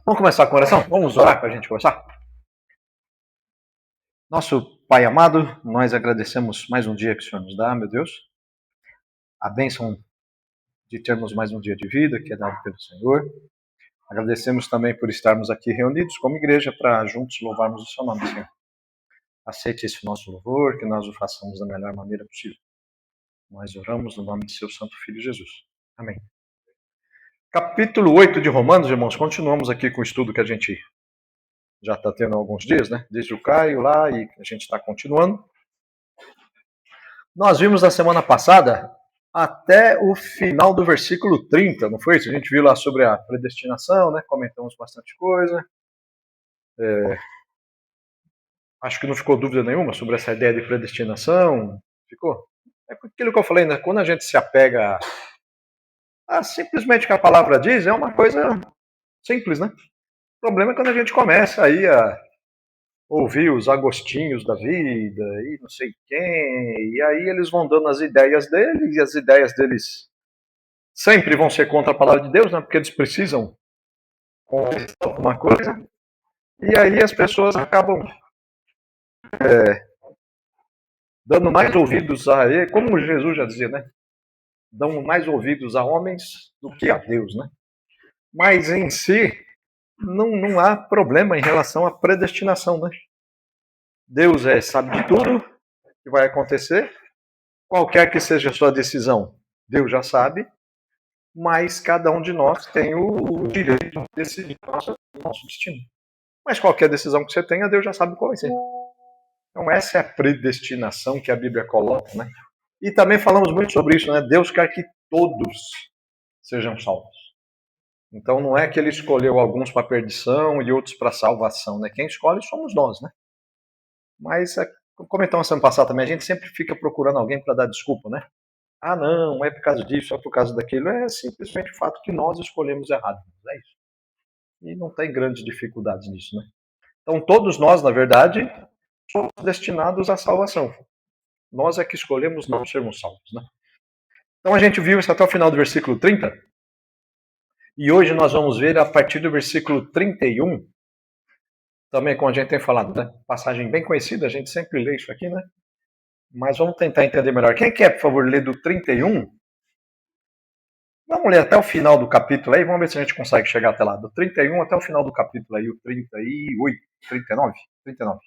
Vamos começar com a oração? Vamos orar para a gente começar? Nosso Pai amado, nós agradecemos mais um dia que o Senhor nos dá, meu Deus. A bênção de termos mais um dia de vida que é dado pelo Senhor. Agradecemos também por estarmos aqui reunidos como igreja para juntos louvarmos o seu nome, Senhor. Aceite esse nosso louvor, que nós o façamos da melhor maneira possível. Nós oramos no nome de seu Santo Filho Jesus. Amém. Capítulo 8 de Romanos, irmãos, continuamos aqui com o estudo que a gente já está tendo há alguns dias, né? Desde o Caio lá, e a gente está continuando. Nós vimos na semana passada até o final do versículo 30, não foi isso? A gente viu lá sobre a predestinação, né? Comentamos bastante coisa. Acho que não ficou dúvida nenhuma sobre essa ideia de predestinação. Ficou? É aquilo que eu falei, né? Quando a gente se apega a simplesmente o que a palavra diz, é uma coisa simples, né? O problema é quando a gente começa aí a ouvir os agostinhos da vida e não sei quem, e aí eles vão dando as ideias deles, e as ideias deles sempre vão ser contra a palavra de Deus, né? Porque eles precisam conquistar alguma coisa, e aí as pessoas acabam dando mais ouvidos a ele, como Jesus já dizia, né? Dão mais ouvidos a homens do que a Deus, né? Mas em si, não há problema em relação à predestinação, né? Deus sabe de tudo que vai acontecer, qualquer que seja a sua decisão, Deus já sabe, mas cada um de nós tem o direito de decidir o nosso destino. Mas qualquer decisão que você tenha, Deus já sabe qual vai ser. Então essa é a predestinação que a Bíblia coloca, né? E também falamos muito sobre isso, né? Deus quer que todos sejam salvos. Então não é que ele escolheu alguns para perdição e outros para salvação, né? Quem escolhe somos nós, né? Mas, como comentamos semana passada também, a gente sempre fica procurando alguém para dar desculpa, né? Ah, não é por causa disso, é por causa daquilo. É simplesmente o fato que nós escolhemos errado. É isso. E não tem grandes dificuldades nisso, né? Então, todos nós, na verdade, somos destinados à salvação. Nós é que escolhemos não sermos salvos, né? Então, a gente viu isso até o final do versículo 30. E hoje nós vamos ver a partir do versículo 31. Também, como a gente tem falado, né? Passagem bem conhecida, a gente sempre lê isso aqui, né? Mas vamos tentar entender melhor. Quem quer, por favor, ler do 31? Vamos ler até o final do capítulo aí, vamos ver se a gente consegue chegar até lá. Do 31 até o final do capítulo aí, o 38, 39, 39.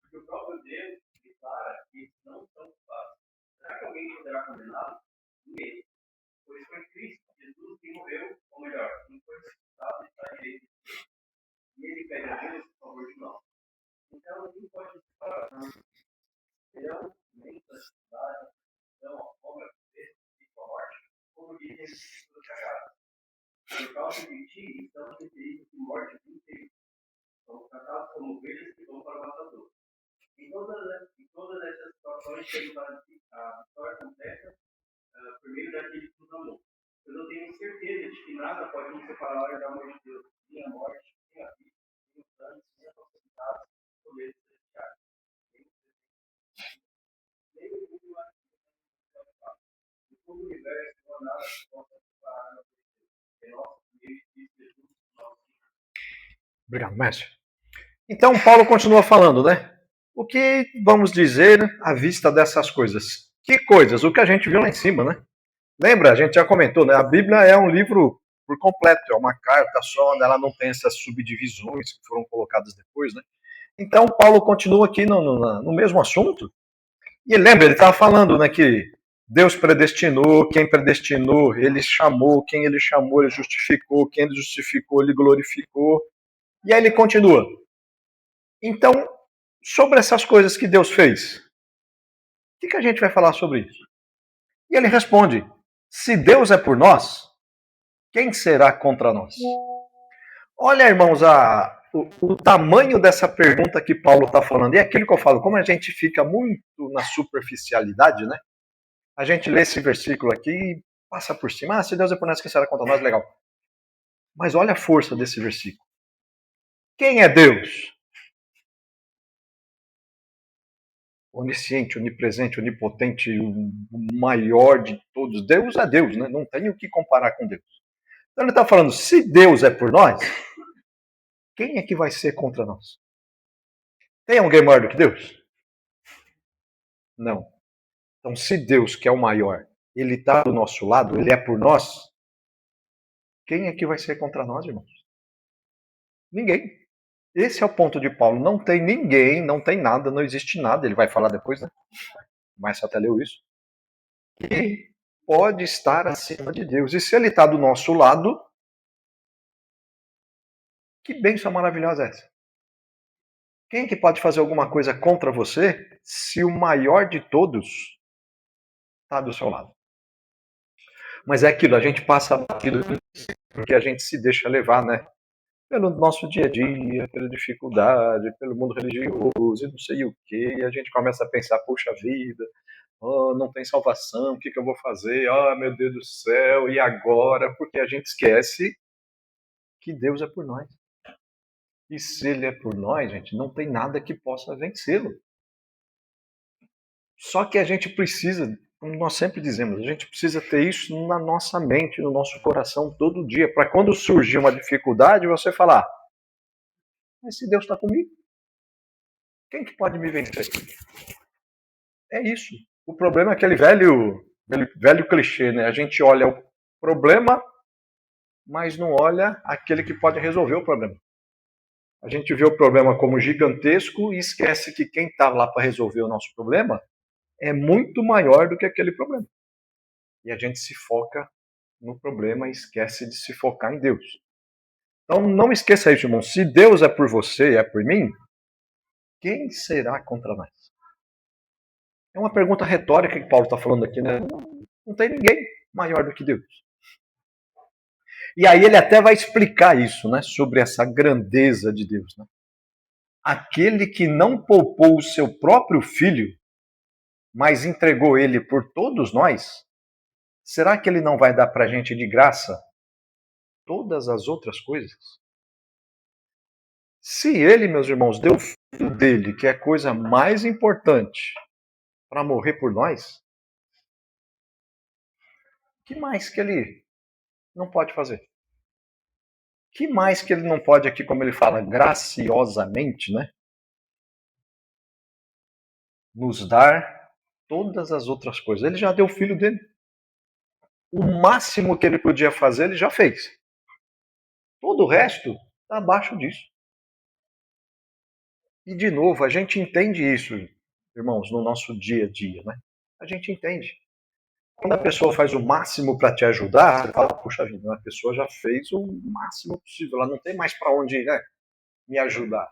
Porque o próprio Deus declara que isso não são fáceis. Será que alguém poderá condená-lo? Ninguém. Pois foi Cristo, Jesus, que morreu, ou melhor, não foi ressuscitado e está à direita de Deus. E ele pede a Deus por favor de nós. Então, quem pode separar? Serão nem da cidade, então, a fome, a pobreza e a morte, como diz as Escrituras Sagradas. Por causa de ti, estamos em perigo de morte inteira. Somos tratados como ovelhas que vão para o matador. Em todas essas situações, temos a vitória completa por meio daquele que nos amou. Eu não tenho certeza de que nada pode nos separar do amor de Deus, nem a morte, nem a vida, nem os danos, nem as possibilidades, poderes celestiais. Nem o mundo mais de todo o universo, não há nada que possa separar da Deus. É nosso meio de Jesus, nosso Senhor. Obrigado, mestre. Então, Paulo continua falando, né? O que vamos dizer à vista dessas coisas? Que coisas? O que a gente viu lá em cima, né? Lembra? A gente já comentou, né? A Bíblia é um livro por completo, é uma carta só, ela não tem essas subdivisões que foram colocadas depois, né? Então, Paulo continua aqui no mesmo assunto. E lembra, ele estava falando, né, que Deus predestinou, quem predestinou, ele chamou, quem ele chamou, ele justificou, quem ele justificou, ele glorificou. E aí ele continua. Então, sobre essas coisas que Deus fez, o que a gente vai falar sobre isso? E ele responde, se Deus é por nós, quem será contra nós? Olha, irmãos, o tamanho dessa pergunta que Paulo está falando. E é aquilo que eu falo, como a gente fica muito na superficialidade, né? A gente lê esse versículo aqui e passa por cima. Se Deus é por nós, quem será contra nós? Legal. Mas olha a força desse versículo. Quem é Deus? Onisciente, onipresente, onipotente, o maior de todos. Deus é Deus, né? Não tem o que comparar com Deus. Então ele está falando, se Deus é por nós, quem é que vai ser contra nós? Tem alguém maior do que Deus? Não. Então, se Deus, que é o maior, ele está do nosso lado, ele é por nós, quem é que vai ser contra nós, irmãos? Ninguém. Esse é o ponto de Paulo. Não tem ninguém, não tem nada, não existe nada. Ele vai falar depois, né? Mas até leu isso. Que pode estar acima de Deus. E se ele está do nosso lado, que bênção maravilhosa é essa? Quem é que pode fazer alguma coisa contra você se o maior de todos está do seu lado? Mas é aquilo, a gente passa batido porque a gente se deixa levar, né? Pelo nosso dia a dia, pela dificuldade, pelo mundo religioso e não sei o quê. E a gente começa a pensar, puxa vida, oh, não tem salvação, o que eu vou fazer? Oh, meu Deus do céu, e agora? Porque a gente esquece que Deus é por nós. E se Ele é por nós, gente, não tem nada que possa vencê-lo. Só que a gente precisa, como nós sempre dizemos, a gente precisa ter isso na nossa mente, no nosso coração todo dia, para quando surgir uma dificuldade, você falar, mas se Deus está comigo, quem que pode me vencer? É isso. O problema é aquele velho clichê, né? A gente olha o problema, mas não olha aquele que pode resolver o problema. A gente vê o problema como gigantesco e esquece que quem está lá para resolver o nosso problema é muito maior do que aquele problema. E a gente se foca no problema e esquece de se focar em Deus. Então não esqueça isso, irmão. Se Deus é por você e é por mim, quem será contra nós? É uma pergunta retórica que Paulo está falando aqui, né? Não tem ninguém maior do que Deus. E aí ele até vai explicar isso, né? Sobre essa grandeza de Deus, né? Aquele que não poupou o seu próprio filho, mas entregou ele por todos nós, será que ele não vai dar para a gente de graça todas as outras coisas? Se ele, meus irmãos, deu o filho dele, que é a coisa mais importante, para morrer por nós, que mais que ele não pode fazer? Que mais que ele não pode aqui, como ele fala, graciosamente, né? Nos dar todas as outras coisas. Ele já deu o filho dele. O máximo que ele podia fazer, ele já fez. Todo o resto está abaixo disso. E, de novo, a gente entende isso, irmãos, no nosso dia a dia, né? A gente entende. Quando a pessoa faz o máximo para te ajudar, você fala, puxa vida, a pessoa já fez o máximo possível, ela não tem mais para onde, né, me ajudar.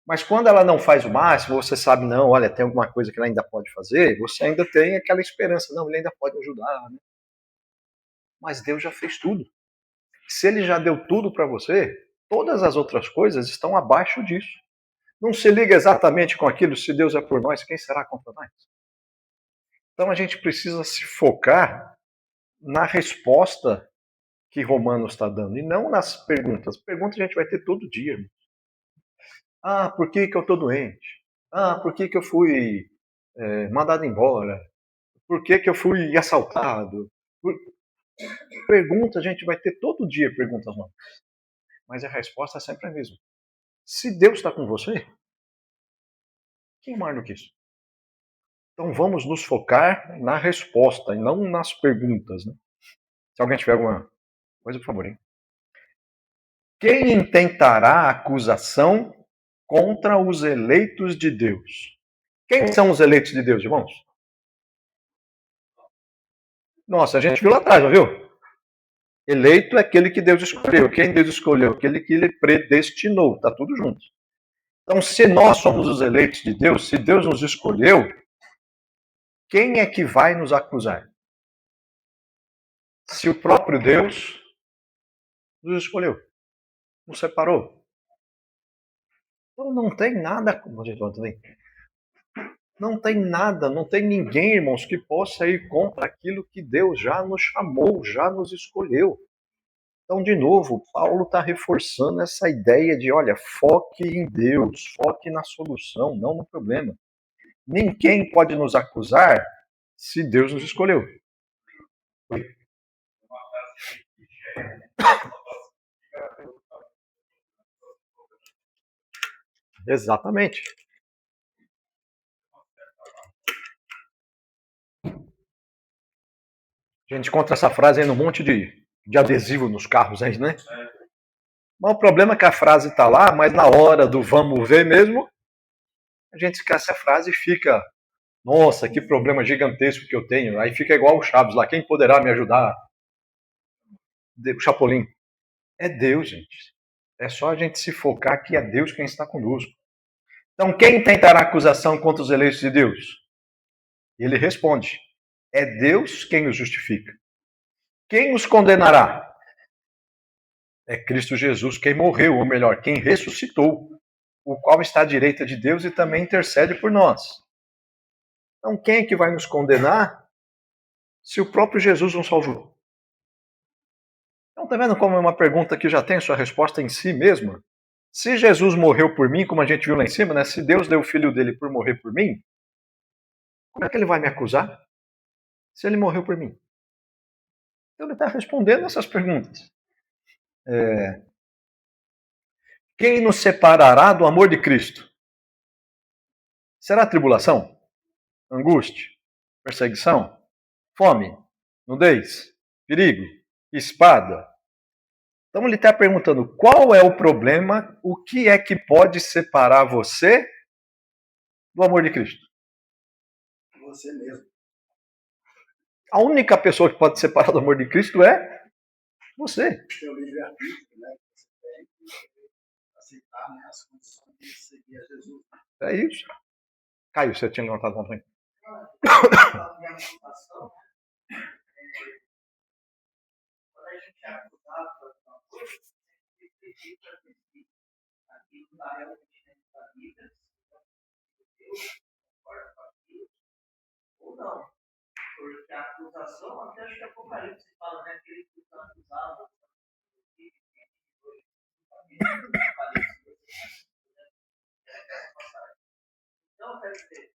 Mas quando ela não faz o máximo, você sabe, não, olha, tem alguma coisa que ela ainda pode fazer, você ainda tem aquela esperança, não, ele ainda pode ajudar, né? Mas Deus já fez tudo. Se ele já deu tudo para você, todas as outras coisas estão abaixo disso. Não se liga exatamente com aquilo, se Deus é por nós, quem será contra nós? Então a gente precisa se focar na resposta que Romanos está dando, e não nas perguntas. Perguntas a gente vai ter todo dia. Ah, por que eu estou doente? Ah, por que eu fui mandado embora? Por que eu fui assaltado? Perguntas a gente vai ter todo dia, perguntas novas. Mas a resposta é sempre a mesma. Se Deus está com você, quem mais do que isso? Então vamos nos focar na resposta e não nas perguntas. Né? Se alguém tiver alguma coisa, por favor. Hein? Quem intentará acusação contra os eleitos de Deus? Quem são os eleitos de Deus, irmãos? Nossa, a gente viu lá atrás, não viu? Eleito é aquele que Deus escolheu. Quem Deus escolheu? Aquele que ele predestinou. Está tudo junto. Então, se nós somos os eleitos de Deus, se Deus nos escolheu, quem é que vai nos acusar? Se o próprio Deus nos escolheu, nos separou. Então não tem nada. Não tem nada, não tem ninguém, irmãos, que possa ir contra aquilo que Deus já nos chamou, já nos escolheu. Então, de novo, Paulo está reforçando essa ideia de, olha, foque em Deus, foque na solução, não no problema. Ninguém pode nos acusar se Deus nos escolheu. Exatamente. A gente encontra essa frase aí num monte de adesivo nos carros aí, né? Mas o problema é que a frase está lá, mas na hora do vamos ver mesmo, a gente esquece a frase e fica, nossa, que problema gigantesco que eu tenho. Aí fica igual o Chaves lá, quem poderá me ajudar? O Chapolin. É Deus, gente. É só a gente se focar que é Deus quem está conosco. Então, quem tentará acusação contra os eleitos de Deus? Ele responde, é Deus quem os justifica. Quem os condenará? É Cristo Jesus quem morreu, ou melhor, quem ressuscitou, o qual está à direita de Deus e também intercede por nós. Então, quem é que vai nos condenar se o próprio Jesus nos salvou? Então, tá vendo como é uma pergunta que já tem sua resposta em si mesma? Se Jesus morreu por mim, como a gente viu lá em cima, né? Se Deus deu o filho dele por morrer por mim, como é que ele vai me acusar se ele morreu por mim? Então, ele está respondendo essas perguntas. Quem nos separará do amor de Cristo? Será tribulação? Angústia? Perseguição? Fome? Nudez? Perigo? Espada? Então ele está perguntando qual é o problema, o que é que pode separar você do amor de Cristo? Você mesmo. A única pessoa que pode separar do amor de Cristo é você. Seu livre-arbítrio, né? Você tem que aceitar, né, as condições de seguir a Jesus. É isso. Caio, você tinha levantado a mão também. Minha motivação, quando a gente é acusado por alguma coisa, a gente acredita que aquilo está realmente dentro da Bíblia, se Deus concorda com aquilo, ou não. Porque a acusação, até acho que Apocalipse fala, né? Aquele que está acusado, então, quer dizer,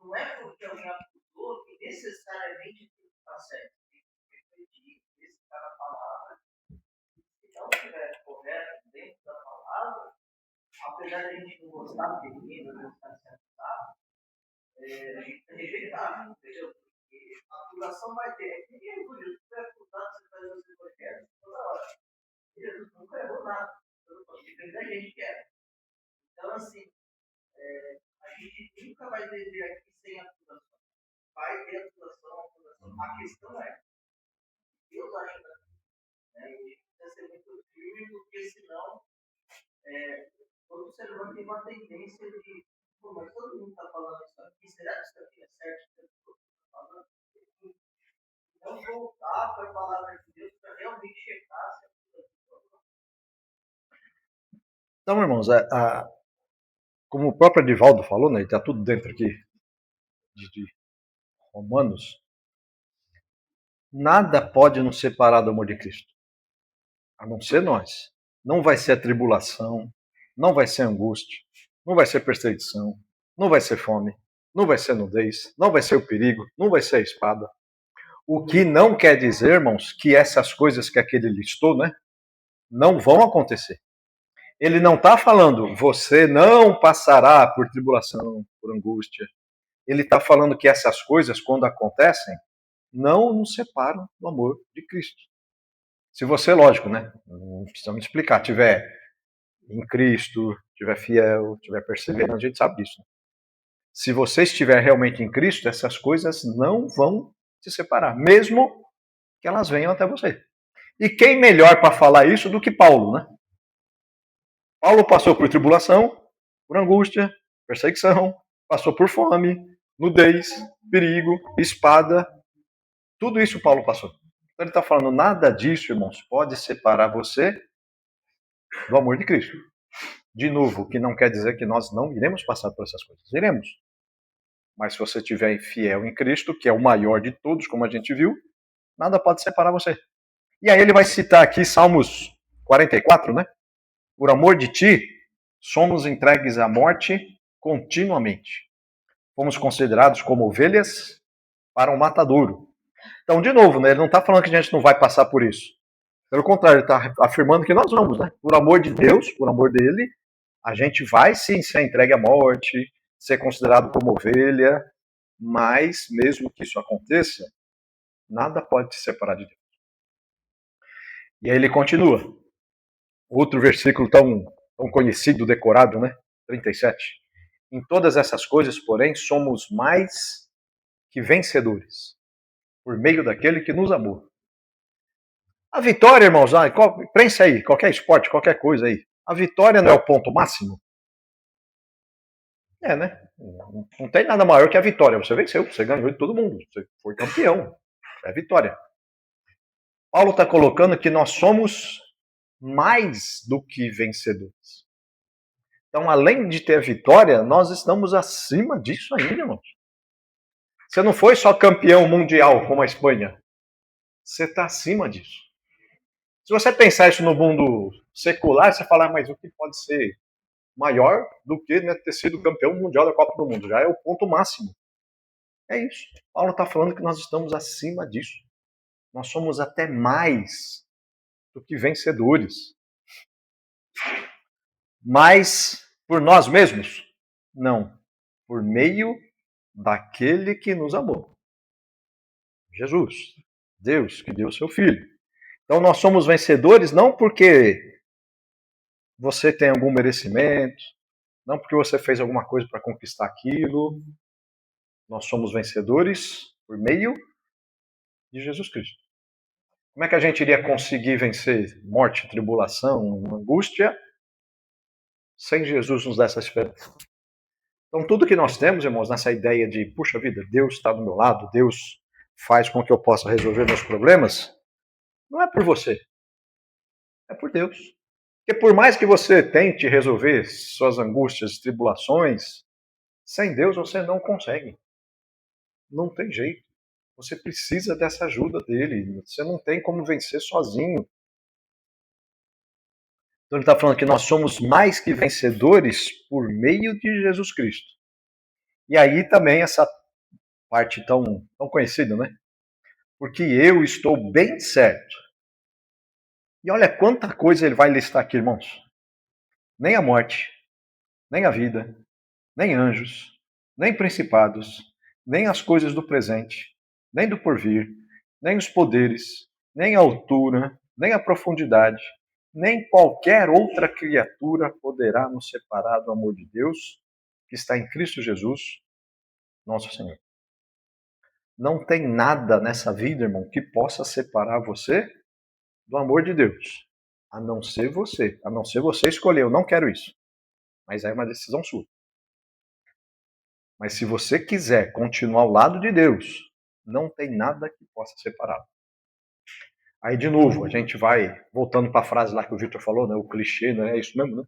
não é porque alguém acusou que necessariamente aquilo está certo. Tem que refletir, ver se está na palavra. Se não estiver correto dentro da palavra, apesar de a gente não gostar de ninguém, não gostar de ser acusado, a gente tem que rejeitar, entendeu? Porque a acusação vai ter. Ninguém por isso foi acusado, você faz os evangelhos toda hora. Jesus nunca errou nada. Depende da gente que é. Então, assim, a gente nunca vai viver aqui sem acusação. Vai ter acusação. A questão é, Deus acha da vida. Né? E a gente precisa ser muito firme, porque senão, todo ser humano tem uma tendência de, pô, mas todo mundo está falando isso aqui, será que isso aqui é certo? Todo mundo está falando? Então, voltar para a palavra de Deus para realmente checar se a acusação. Então, irmãos, como o próprio Edivaldo falou, né, está tudo dentro aqui de Romanos, nada pode nos separar do amor de Cristo, a não ser nós. Não vai ser a tribulação, não vai ser angústia, não vai ser perseguição, não vai ser fome, não vai ser nudez, não vai ser o perigo, não vai ser a espada. O que não quer dizer, irmãos, que essas coisas que aquele listou, né, não vão acontecer. Ele não está falando, você não passará por tribulação, por angústia. Ele está falando que essas coisas, quando acontecem, não nos separam do amor de Cristo. Se você, lógico, né, não precisamos explicar, tiver em Cristo, tiver fiel, tiver perseverante, a gente sabe disso. Né? Se você estiver realmente em Cristo, essas coisas não vão se separar, mesmo que elas venham até você. E quem melhor para falar isso do que Paulo, né? Paulo passou por tribulação, por angústia, perseguição, passou por fome, nudez, perigo, espada. Tudo isso Paulo passou. Então ele está falando, nada disso, irmãos, pode separar você do amor de Cristo. De novo, o que não quer dizer que nós não iremos passar por essas coisas. Iremos. Mas se você estiver fiel em Cristo, que é o maior de todos, como a gente viu, nada pode separar você. E aí ele vai citar aqui Salmos 44, né? Por amor de ti, somos entregues à morte continuamente. Fomos considerados como ovelhas para um matadouro. Então, de novo, né, ele não está falando que a gente não vai passar por isso. Pelo contrário, ele está afirmando que nós vamos, né? Por amor de Deus, por amor dele, a gente vai sim ser entregue à morte, ser considerado como ovelha, mas mesmo que isso aconteça, nada pode te separar de Deus. E aí ele continua. Outro versículo tão conhecido, decorado, né? 37. Em todas essas coisas, porém, somos mais que vencedores, por meio daquele que nos amou. A vitória, irmãos, prensa aí, qualquer esporte, qualquer coisa aí. A vitória não é o ponto máximo? É, né? Não tem nada maior que a vitória. Você venceu, você ganhou de todo mundo, você foi campeão. É a vitória. Paulo está colocando que nós somos mais do que vencedores. Então, além de ter vitória, nós estamos acima disso ainda, irmãos. Você não foi só campeão mundial como a Espanha. Você está acima disso. Se você pensar isso no mundo secular, você fala, mas o que pode ser maior do que, né, ter sido campeão mundial da Copa do Mundo? Já é o ponto máximo. É isso. Paulo está falando que nós estamos acima disso. Nós somos até mais do que vencedores. Mas por nós mesmos? Não. Por meio daquele que nos amou. Jesus. Deus que deu o seu Filho. Então nós somos vencedores não porque você tem algum merecimento, não porque você fez alguma coisa para conquistar aquilo. Nós somos vencedores por meio de Jesus Cristo. Como é que a gente iria conseguir vencer morte, tribulação, angústia, sem Jesus nos dar essa esperança? Então, tudo que nós temos, irmãos, nessa ideia de, puxa vida, Deus está do meu lado, Deus faz com que eu possa resolver meus problemas, não é por você, é por Deus. Porque por mais que você tente resolver suas angústias, tribulações, sem Deus você não consegue. Não tem jeito. Você precisa dessa ajuda dele. Você não tem como vencer sozinho. Então ele está falando que nós somos mais que vencedores por meio de Jesus Cristo. E aí também essa parte tão conhecida, né? Porque eu estou bem certo. E olha quanta coisa ele vai listar aqui, irmãos. Nem a morte, nem a vida, nem anjos, nem principados, nem as coisas do presente, nem do porvir, nem os poderes, nem a altura, nem a profundidade, nem qualquer outra criatura poderá nos separar do amor de Deus que está em Cristo Jesus, nosso Senhor. Não tem nada nessa vida, irmão, que possa separar você do amor de Deus. A não ser você escolher, eu não quero isso. Mas é uma decisão sua. Mas se você quiser continuar ao lado de Deus, não tem nada que possa separar. Aí, de novo, a gente vai voltando para a frase lá que o Victor falou, né? O clichê, né? É isso mesmo, né?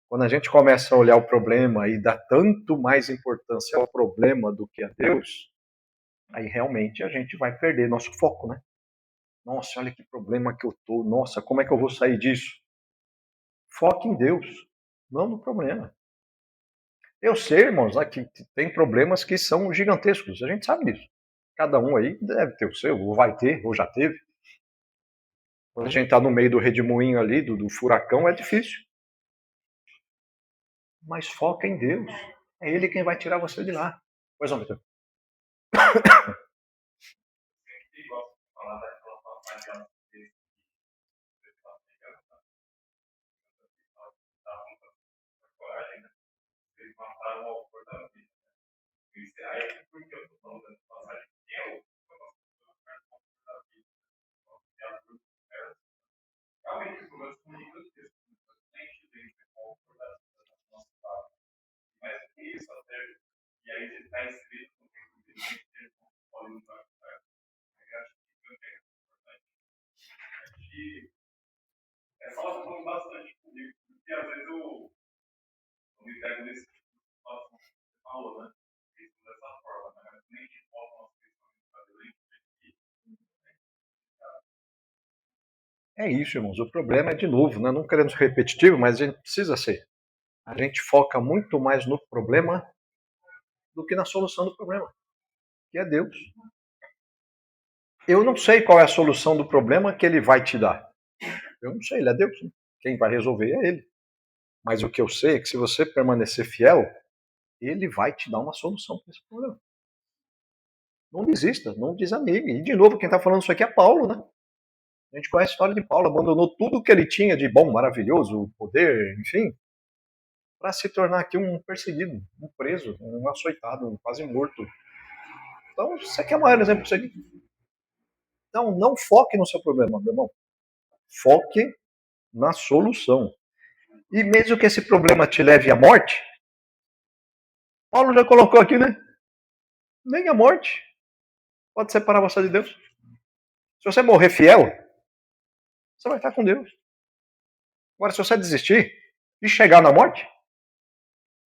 Quando a gente começa a olhar o problema e dar tanto mais importância ao problema do que a Deus, aí realmente a gente vai perder nosso foco, né? Nossa, olha que problema que eu tô. Nossa, como é que eu vou sair disso? Foque em Deus, não no problema. Eu sei, irmãos, que tem problemas que são gigantescos. A gente sabe disso. Cada um aí deve ter o seu, ou vai ter, ou já teve. Quando a gente está no meio do redemoinho ali, do furacão, é difícil. Mas foca em Deus. É Ele quem vai tirar você de lá. Pois não, Vitor? Realmente, os problemas comunicam os textos, nem estudei mas que isso até, e aí ele está inscrito no texto de Deus, pode nos ajudar. Eu acho que isso é importante. Acho que é só falando bastante comigo, porque às vezes eu me pego nesse tipo de situação que você falou, né? Isso dessa É isso, irmãos. O problema é, de novo, né? Não querendo ser repetitivo, mas a gente precisa ser. A gente foca muito mais no problema do que na solução do problema, que é Deus. Eu não sei qual é a solução do problema que ele vai te dar. Eu não sei, ele é Deus. Quem vai resolver é ele. Mas o que eu sei é que se você permanecer fiel, ele vai te dar uma solução para esse problema. Não desista, não desanime. E, de novo, quem está falando isso aqui é Paulo, né? A gente conhece a história de Paulo, abandonou tudo que ele tinha de bom, maravilhoso, poder, enfim, para se tornar aqui um perseguido, um preso, um açoitado, um quase morto. Então, isso aqui é o maior exemplo disso aqui. Então, não foque no seu problema, meu irmão. Foque na solução. E mesmo que esse problema te leve à morte, Paulo já colocou aqui, né? Nem a morte pode separar você de Deus. Se você morrer fiel, você vai estar com Deus. Agora, se você desistir e chegar na morte,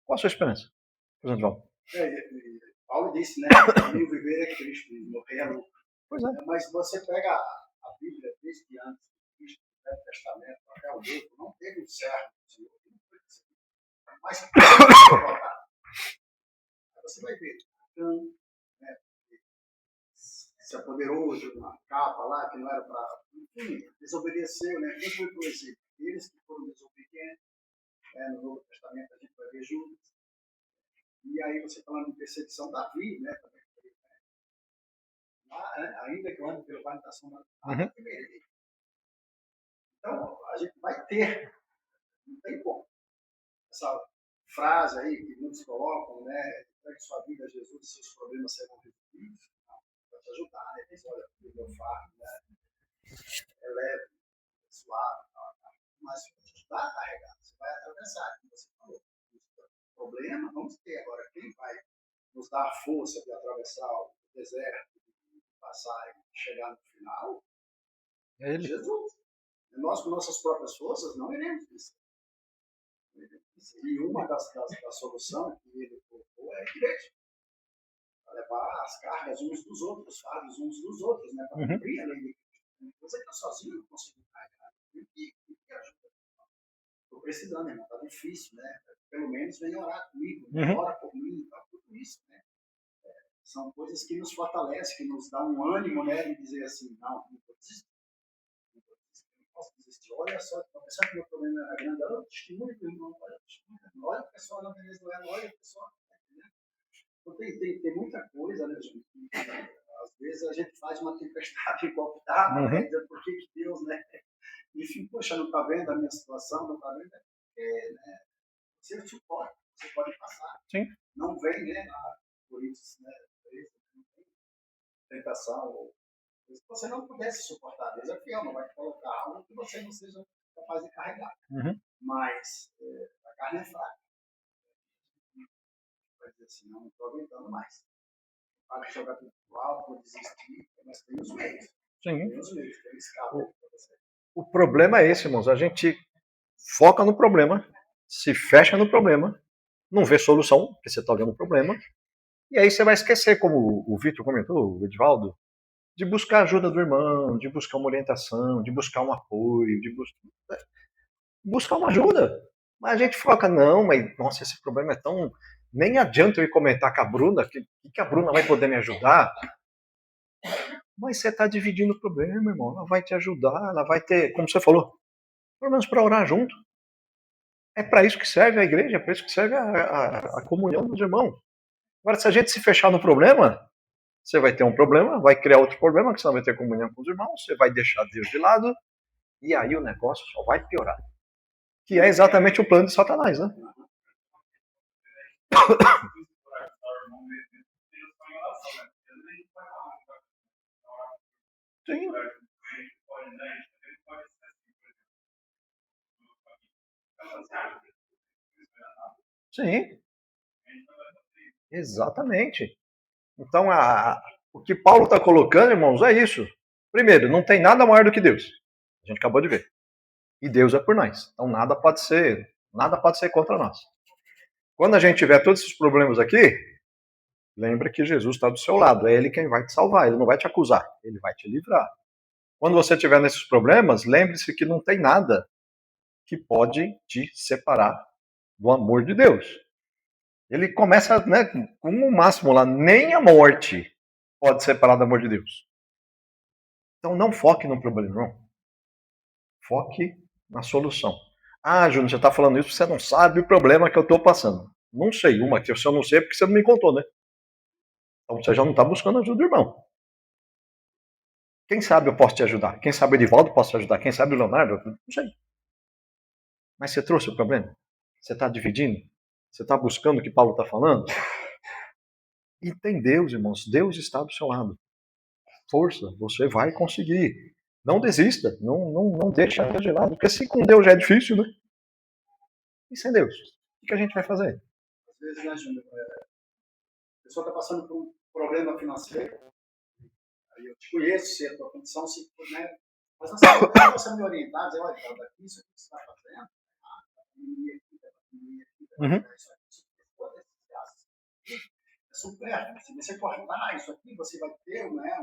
qual a sua esperança? Paulo disse, né? O viver é Cristo, morrer é lucro. Pois é. Mas você pega a Bíblia desde antes de Cristo, do Velho Testamento, até o Novo, não teve um servo do Senhor que não foi assim. Mas você vai ver, né? Se apoderou de uma capa lá que não era para. Enfim, desobedeceu, né? Quem foi por exemplo? Eles que foram desobedientes, no Novo Testamento a gente vai ver Judas. E aí você falando de perseguição, Davi, né? Também, ainda que eu ande pelo vale da sombra, então a gente vai ter, não tem como. Essa frase aí que muitos colocam, né? Entregue sua vida a Jesus e seus problemas serão resolvidos. Vai te ajudar, né? Diz, olha, o meu fardo, né? É leve, é suave, mas vai te ajudar a carregar. Você vai atravessar, como você falou. O problema, vamos ter agora. Quem vai nos dar a força de atravessar o deserto, de passar e chegar no final? É ele. Jesus. Nós, com nossas próprias forças, não iremos vencer. E uma das soluções que ele colocou é a igreja. Para levar as cargas uns dos outros, os fardos uns dos outros, né? Para cumprir a lei de Cristo. Coisa que eu sozinho não consigo carregar. E ajuda. Estou precisando, irmão. Está difícil, né? Pelo menos vem orar comigo, né? Ora por mim, tá, tudo isso, né? São coisas que nos fortalecem, que nos dão um ânimo, né? De dizer assim, não vou desistir. Não posso desistir. Olha só, para pensar que o meu problema era grande, olha o testemunho do irmão, olha o pessoal na Venezuela, olha o pessoal. Então, tem muita coisa, né, gente? Às vezes a gente faz uma tempestade igual que dá, né? Dizendo por que Deus, né? Enfim, poxa, não está vendo a minha situação, não está vendo? Porque, né, você suporta, você pode passar. Sim. Não vem, né? Por isso, né? Não tem tentação. Se você não pudesse suportar, Deus é fiel, não vai te colocar algo que você não seja capaz de carregar. Mas a carne é fraca. Vai dizer assim, não estou aguentando mais. Para jogar tudo pro alto, vou desistir, mas tem os meios. Sim. Tem os meios, tem escape. O problema é esse, irmãos. A gente foca no problema, se fecha no problema, não vê solução, porque você está olhando o problema, e aí você vai esquecer, como o Vitor comentou, o Edivaldo, de buscar a ajuda do irmão, de buscar uma orientação, de buscar um apoio, de buscar uma ajuda. Mas a gente foca, não, mas nossa, esse problema é tão. Nem adianta eu ir comentar com a Bruna, que a Bruna vai poder me ajudar. Mas você está dividindo o problema, irmão. Ela vai te ajudar, ela vai ter, como você falou, pelo menos para orar junto. É para isso que serve a igreja, é para isso que serve a comunhão dos irmãos. Agora, se a gente se fechar no problema, você vai ter um problema, vai criar outro problema, que você não vai ter comunhão com os irmãos, você vai deixar Deus de lado, e aí o negócio só vai piorar. Que é exatamente o plano de Satanás, né? Sim. Sim. Exatamente. Então, o que Paulo está colocando, irmãos, é isso. Primeiro, não tem nada maior do que Deus. A gente acabou de ver. E Deus é por nós. Então, nada pode ser contra nós. Quando a gente tiver todos esses problemas aqui, lembra que Jesus está do seu lado. É Ele quem vai te salvar. Ele não vai te acusar. Ele vai te livrar. Quando você estiver nesses problemas, lembre-se que não tem nada que pode te separar do amor de Deus. Ele começa, né, com o máximo lá, nem a morte pode separar do amor de Deus. Então não foque no problema, não. Foque na solução. Ah, Júnior, você está falando isso, você não sabe o problema que eu estou passando. Não sei, uma que eu não sei porque você não me contou, né? Então você já não está buscando ajuda do irmão. Quem sabe eu posso te ajudar? Quem sabe o Edivaldo posso te ajudar? Quem sabe o Leonardo? Não sei. Mas você trouxe o problema? Você está dividindo? Você está buscando o que Paulo está falando? E tem Deus, irmãos. Deus está do seu lado. Força, você vai conseguir. Não desista. Não deixa Deus de lado. Porque se com Deus já é difícil, né? E sem Deus? O que a gente vai fazer? Às vezes, né, Júnior, a pessoa está passando por um problema financeiro. Aí eu te conheço, sei a tua condição, né? Mas assim, até você me orientar, dizer, olha, cara, daqui, isso aqui que você está fazendo, isso aqui, é supérfluo. Se você cortar isso aqui, você vai ter, né,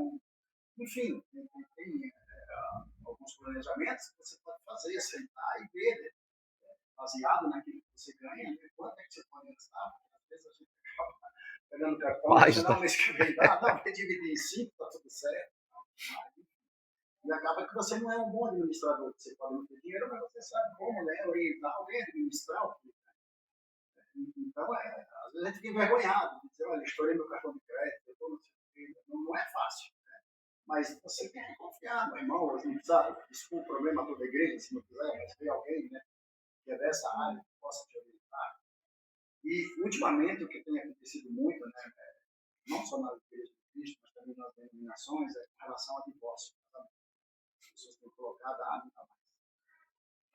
enfim, tem alguns planejamentos que você pode fazer, sentar e ver, né, baseado naquilo que você ganha, né, quanto é que você pode gastar, porque às vezes a gente acaba pegando cartão, Mas, não, mês que vem dá, não, porque dividir em 5, está tudo certo. E acaba que você não é um bom administrador, você pode não ter dinheiro, mas você sabe como, né, orientar alguém, administrar o que. Então, às vezes a gente fica envergonhado, de dizer, olha, estourei meu cartão de crédito, eu estou no circuito, não é fácil. Né? Mas você tem que confiar no irmão, não precisa expor o problema a toda a igreja, se não quiser, mas tem alguém, né, que é dessa área, que possa te orientar. E, ultimamente, o que tem acontecido muito, né, não só na igreja de Cristo, mas também nas denominações, é em relação ao divórcio. As pessoas têm colocado, não está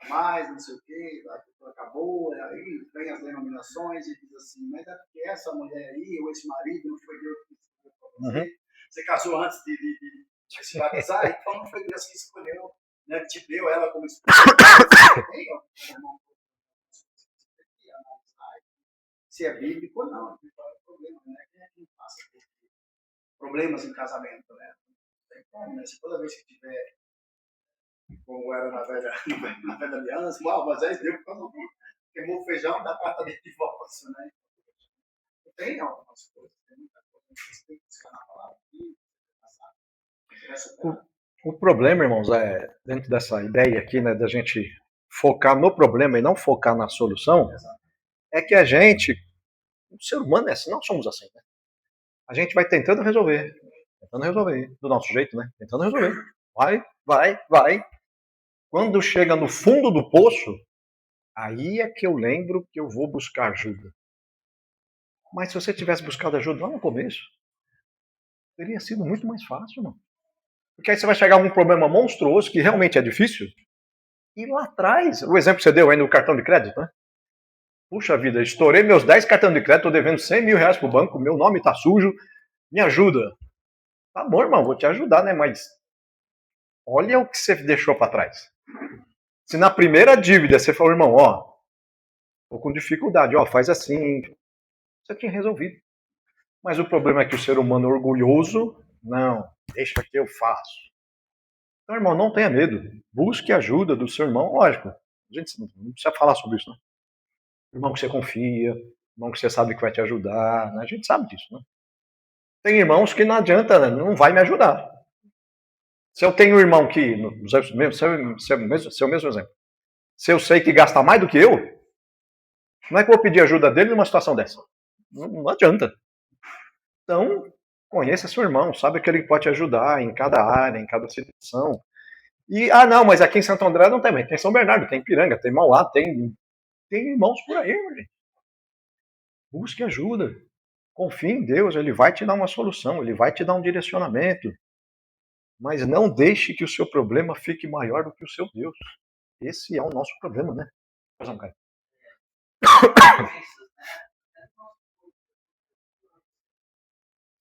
mais, não sei o quê, acabou, aí vem as denominações e diz assim, mas é porque essa mulher aí, ou esse marido, não foi Deus que escolheu para você, você casou antes de se batizar, então não foi Deus que escolheu, né, que te deu ela como esposa. Se é bíblico ou não, qual é o problema, né? Quem é que passa por problemas em casamento, né? Não tem como, né? Se toda vez que tiver, como era na velha aliança, Moisés deu por causa do queimou o feijão da carta de divórcio, né? Tem algumas coisas, tem muita coisa que você tem que buscar na palavra aqui, o problema, irmãos, é dentro dessa ideia aqui, né, da gente focar no problema e não focar na solução, é que a gente, o ser humano é assim, nós somos assim, né? A gente vai tentando resolver, do nosso jeito, né? Tentando resolver. Vai. Quando chega no fundo do poço, aí é que eu lembro que eu vou buscar ajuda. Mas se você tivesse buscado ajuda lá no começo, teria sido muito mais fácil, não? Porque aí você vai chegar a algum problema monstruoso que realmente é difícil. E lá atrás, o exemplo que você deu aí no cartão de crédito, né? Puxa vida, estourei meus 10 cartões de crédito, tô devendo 100 mil reais pro banco, meu nome tá sujo, me ajuda. Tá bom, irmão, vou te ajudar, né? Mas olha o que você deixou para trás. Se na primeira dívida você falou, irmão, ó, tô com dificuldade, ó, faz assim, você tinha resolvido. Mas o problema é que o ser humano orgulhoso, não, deixa que eu faço. Então, irmão, não tenha medo. Busque ajuda do seu irmão, lógico. A gente não precisa falar sobre isso, né? Irmão que você confia, irmão que você sabe que vai te ajudar, né? A gente sabe disso, né? Tem irmãos que não adianta, né? Não vai me ajudar. Se eu tenho um irmão que, seu mesmo exemplo, se eu sei que gasta mais do que eu, como é que eu vou pedir ajuda dele numa situação dessa? Não adianta. Então, conheça seu irmão, sabe que ele pode te ajudar em cada área, em cada situação. E, não, mas aqui em Santo André não tem, mas tem São Bernardo, tem Piranga, tem Mauá, tem irmãos por aí, gente. Busque ajuda. Confie em Deus, ele vai te dar uma solução, ele vai te dar um direcionamento. Mas não deixe que o seu problema fique maior do que o seu Deus. Esse é o nosso problema, né?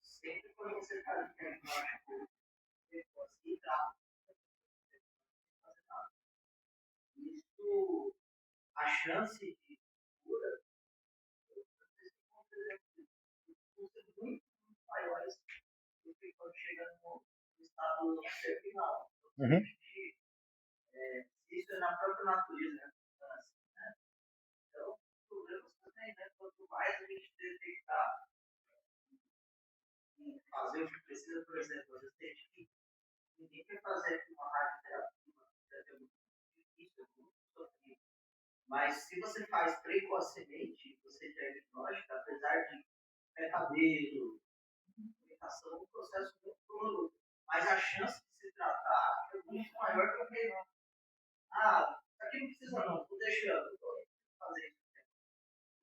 Sempre quando você está isso, a chance de cura vão ser muito maiores do que quando chega no estado terminal. Uhum. Isso é na própria natureza, né? Então, os problemas também, né? Quanto mais a gente detectar e fazer o que precisa, por exemplo, às vezes tem gente que ninguém quer fazer uma radioterapia, é muito difícil, é muito sofrido. Mas se você faz precocemente, você já é diagnóstico, apesar de cabelo, comunicação, é um processo muito doloroso. Mas a chance de se tratar é muito maior do que isso aqui não precisa não, tô deixando, eu tô fazer isso.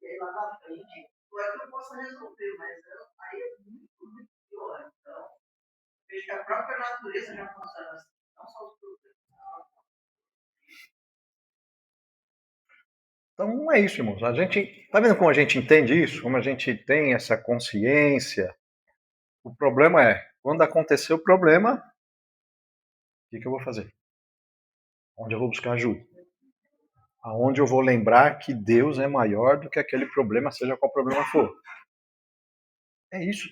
E aí lá na frente, não é que eu possa resolver, mas aí é muito, muito pior. Então, vejo que a própria natureza já funciona assim, não só os problemas. Então é isso, irmãos. A gente tá vendo como a gente entende isso, como a gente tem essa consciência. O problema é, quando acontecer o problema, o que eu vou fazer? Onde eu vou buscar ajuda? Aonde eu vou lembrar que Deus é maior do que aquele problema, seja qual problema for. É isso.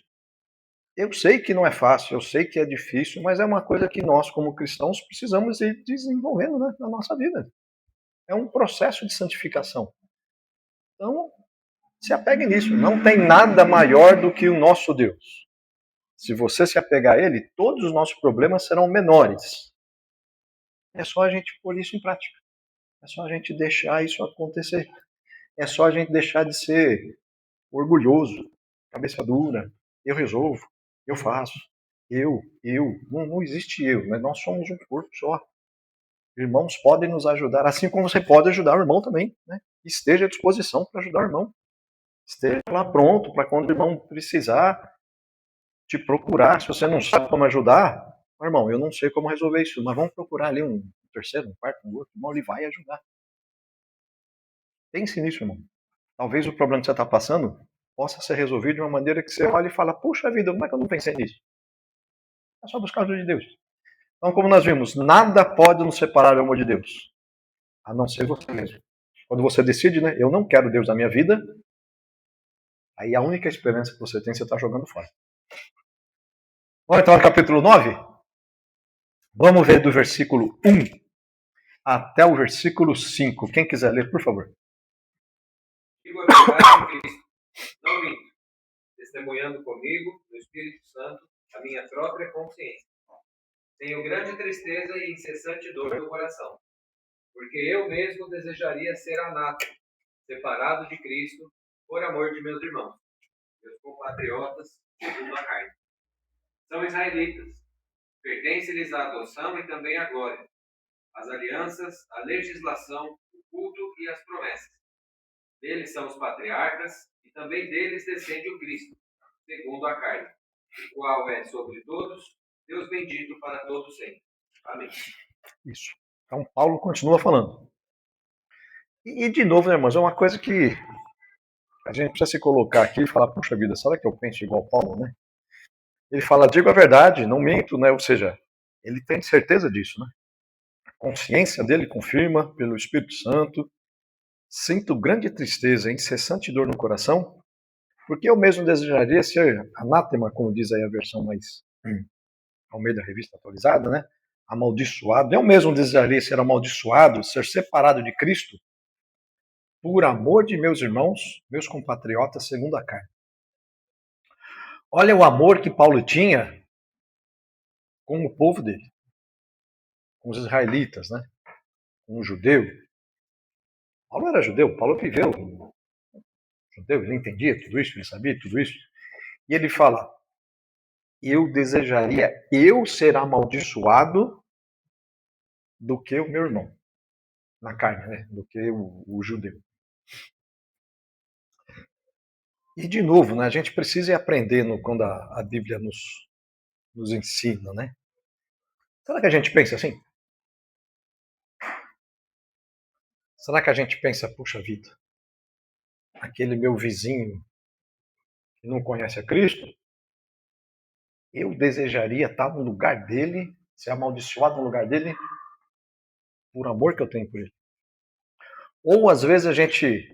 Eu sei que não é fácil, eu sei que é difícil, mas é uma coisa que nós, como cristãos, precisamos ir desenvolvendo, né, na nossa vida. É um processo de santificação. Então, se apegue nisso. Não tem nada maior do que o nosso Deus. Se você se apegar a Ele, todos os nossos problemas serão menores. É só a gente pôr isso em prática. É só a gente deixar isso acontecer. É só a gente deixar de ser orgulhoso, cabeça dura. Eu resolvo, eu faço. Eu. Não existe eu, mas nós somos um corpo só. Irmãos podem nos ajudar, assim como você pode ajudar o irmão também. Né? Esteja à disposição para ajudar o irmão. Esteja lá pronto para quando o irmão precisar te procurar. Se você não sabe como ajudar, irmão, eu não sei como resolver isso, mas vamos procurar ali um terceiro, um quarto, um outro. O irmão ele vai ajudar. Pense nisso, irmão. Talvez o problema que você está passando possa ser resolvido de uma maneira que você olha e fala, puxa vida, como é que eu não pensei nisso? É só buscar a ajuda de Deus. Então, como nós vimos, nada pode nos separar do amor de Deus, a não ser você mesmo. Quando você decide, né, eu não quero Deus na minha vida, aí a única esperança que você tem, você está jogando fora. Vamos então ao capítulo 9? Vamos ver do versículo 1 até o versículo 5. Quem quiser ler, por favor. Digo a verdade em Cristo, não minto, testemunhando comigo, no Espírito Santo, a minha própria consciência. Tenho grande tristeza e incessante dor no coração, porque eu mesmo desejaria ser anátema, separado de Cristo, por amor de meus irmãos, meus compatriotas, segundo a carne. São israelitas, pertence-lhes a adoção e também a glória, as alianças, a legislação, o culto e as promessas. Deles são os patriarcas, e também deles descende o Cristo, segundo a carne, o qual é sobre todos, Deus bendito para todos sempre. Amém. Isso. Então, Paulo continua falando. E de novo, né, irmãos, é uma coisa que a gente precisa se colocar aqui e falar, puxa vida, será que eu penso igual Paulo, né? Ele fala, digo a verdade, não minto, né? Ou seja, ele tem certeza disso, né? A consciência dele confirma pelo Espírito Santo. Sinto grande tristeza e incessante dor no coração, porque eu mesmo desejaria ser anátema, como diz aí a versão mais ao meio da revista atualizada, né? Amaldiçoado. Eu mesmo desejaria ser amaldiçoado, ser separado de Cristo, por amor de meus irmãos, meus compatriotas, segundo a carne. Olha o amor que Paulo tinha com o povo dele, com os israelitas, né? Com o judeu. Paulo era judeu, Paulo viveu judeu, ele entendia tudo isso, ele sabia tudo isso. E ele fala, eu desejaria eu ser amaldiçoado do que o meu irmão, na carne, né? Do que o judeu. E de novo, né, a gente precisa ir aprendendo quando a Bíblia nos ensina, né? Será que a gente pensa assim? Será que a gente pensa, puxa vida, aquele meu vizinho que não conhece a Cristo, eu desejaria estar no lugar dele, ser amaldiçoado no lugar dele, por amor que eu tenho por ele. Ou às vezes a gente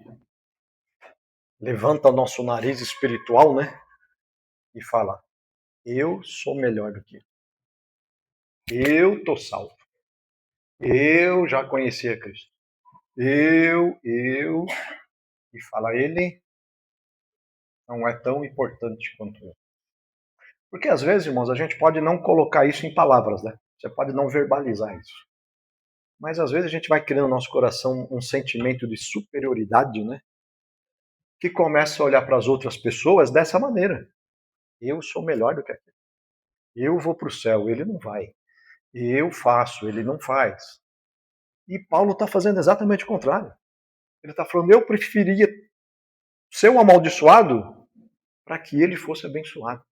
levanta o nosso nariz espiritual, né? E fala, eu sou melhor do que ele. Eu tô salvo. Eu já conhecia Cristo. E fala, ele não é tão importante quanto eu. Porque às vezes, irmãos, a gente pode não colocar isso em palavras, né? Você pode não verbalizar isso. Mas às vezes a gente vai criando no nosso coração um sentimento de superioridade, né? Que começa a olhar para as outras pessoas dessa maneira. Eu sou melhor do que aquele. Eu vou para o céu, ele não vai. Eu faço, ele não faz. E Paulo está fazendo exatamente o contrário. Ele está falando, eu preferia ser um amaldiçoado para que ele fosse abençoado.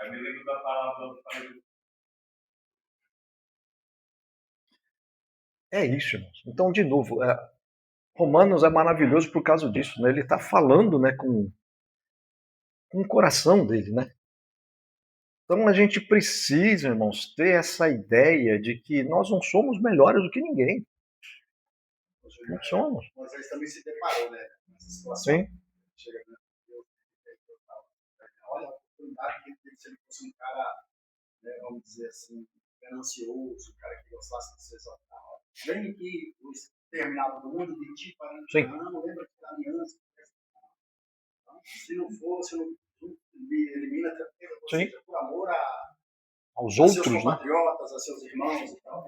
Eu me lembro da palavra. É isso, irmãos. Então, de novo, Romanos é maravilhoso por causa disso, né? Ele está falando, né, com o coração dele, né? Então a gente precisa, irmãos, ter essa ideia de que nós não somos melhores do que ninguém. Não somos. Moisés também se deparou, né? Nessa situação. Sim. Chega diante de Deus, olha a oportunidade que ele teve se ele fosse um cara, né, vamos dizer assim, ganancioso, um cara que gostasse de se exaltar. Vem aqui, o exterminado do mundo de ti para não lembra que da aliança. Então, se não for, se não me elimina, você por amor aos a outros, seus né? compatriotas, a seus irmãos e tal.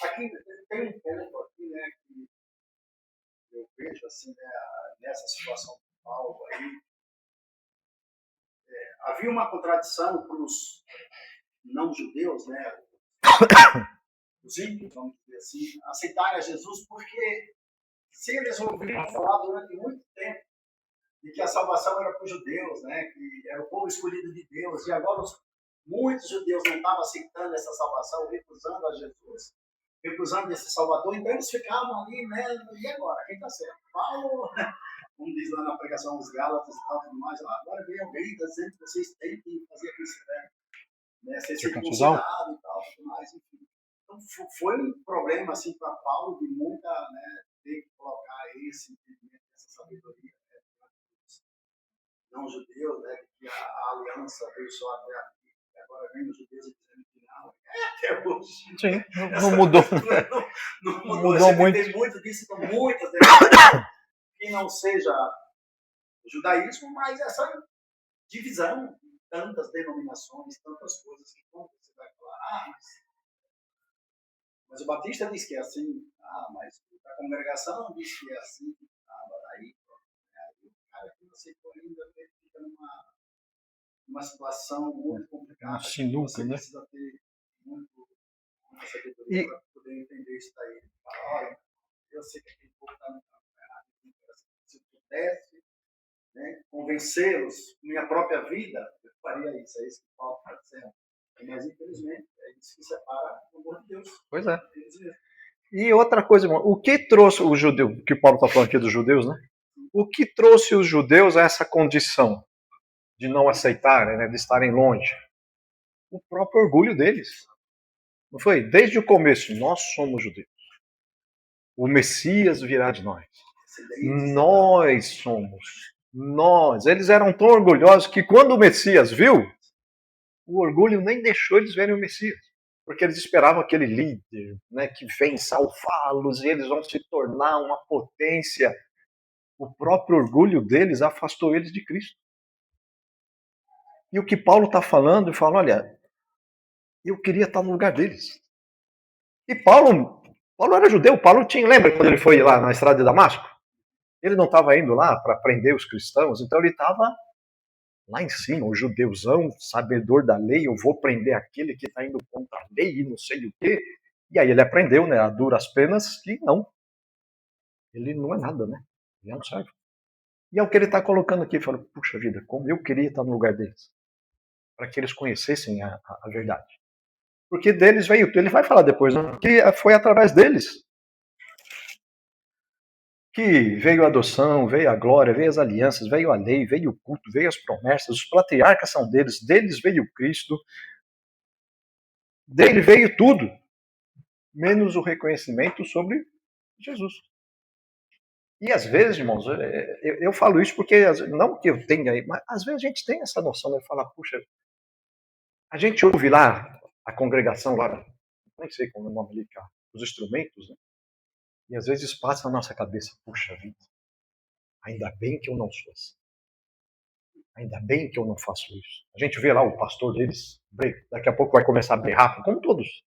Aqui tem um ponto aqui, né, que eu vejo assim, né, nessa situação de Paulo aí, havia uma contradição para os não-judeus, né, os ímpios, vamos dizer assim, aceitarem a Jesus, porque se eles ouviram falar durante muito tempo de que a salvação era para os judeus, né, que era o povo escolhido de Deus, e agora muitos judeus não estavam aceitando essa salvação, recusando a Jesus, recusando esse Salvador, então eles ficavam ali, né, e agora, quem está certo? Paulo, como diz lá na pregação dos Gálatas e tal, tudo mais, agora vem alguém está dizendo que vocês têm que fazer aquilo, né, ser circuncidado e tal, tudo mais, enfim. Então foi um problema, assim, para Paulo, de muita, né, ter que colocar esse entendimento, essa sabedoria, né, não judeus, né, que a aliança veio só até aqui, e agora vem os judeus dizendo que não, até hoje. Sim, não mudou. Não mudou muito. Tem muito disso, então, muitas que não seja o judaísmo, mas essa divisão, tantas denominações, tantas coisas que como você vai falar, mas o Batista diz que é assim, mas a congregação diz que é assim, aí o cara que você ainda fica numa situação muito complicada. Sinuca, você né? precisa ter muita sabedoria para poder entender isso daí. Olha, eu sei que aquele povo está no campo errado, se eu pudesse, né, convencê-los com minha própria vida, eu faria isso. É isso que Paulo está dizendo. Mas, infelizmente, é isso que separa o amor de Deus. Pois é. E outra coisa, irmão, o que trouxe o judeu, que o Paulo está falando aqui dos judeus, né? O que trouxe os judeus a essa condição de não aceitarem, né, de estarem longe? O próprio orgulho deles. Não foi? Desde o começo, nós somos judeus. O Messias virá de nós. Nós somos. Nós. Eles eram tão orgulhosos que quando o Messias viu, o orgulho nem deixou eles verem o Messias. Porque eles esperavam aquele líder, né, que vem salvá-los e eles vão se tornar uma potência. O próprio orgulho deles afastou eles de Cristo. E o que Paulo está falando, ele fala, olha, eu queria estar no lugar deles. E Paulo era judeu, lembra quando ele foi lá na estrada de Damasco? Ele não estava indo lá para prender os cristãos, então ele estava lá em cima, o judeuzão, sabedor da lei, eu vou prender aquele que está indo contra a lei e não sei o quê. E aí ele aprendeu, né, a duras penas, que não. Ele não é nada, né? Ele não serve. E é o que ele está colocando aqui, falando, puxa vida, como eu queria estar no lugar deles. Para que eles conhecessem a verdade. Porque deles veio, ele vai falar depois, né, que foi através deles que veio a adoção, veio a glória, veio as alianças, veio a lei, veio o culto, veio as promessas, os patriarcas são deles veio Cristo, dele veio tudo. menos o reconhecimento sobre Jesus. E às vezes, irmãos, eu falo isso porque, não que eu tenha, mas às vezes a gente tem essa noção de falar, puxa, a gente ouve lá a congregação lá, nem sei como é o nome ali, os instrumentos, né? E às vezes passa na nossa cabeça, puxa vida, ainda bem que eu não sou assim. Ainda bem que eu não faço isso. A gente vê lá o pastor deles, daqui a pouco vai começar a berrar, como todos.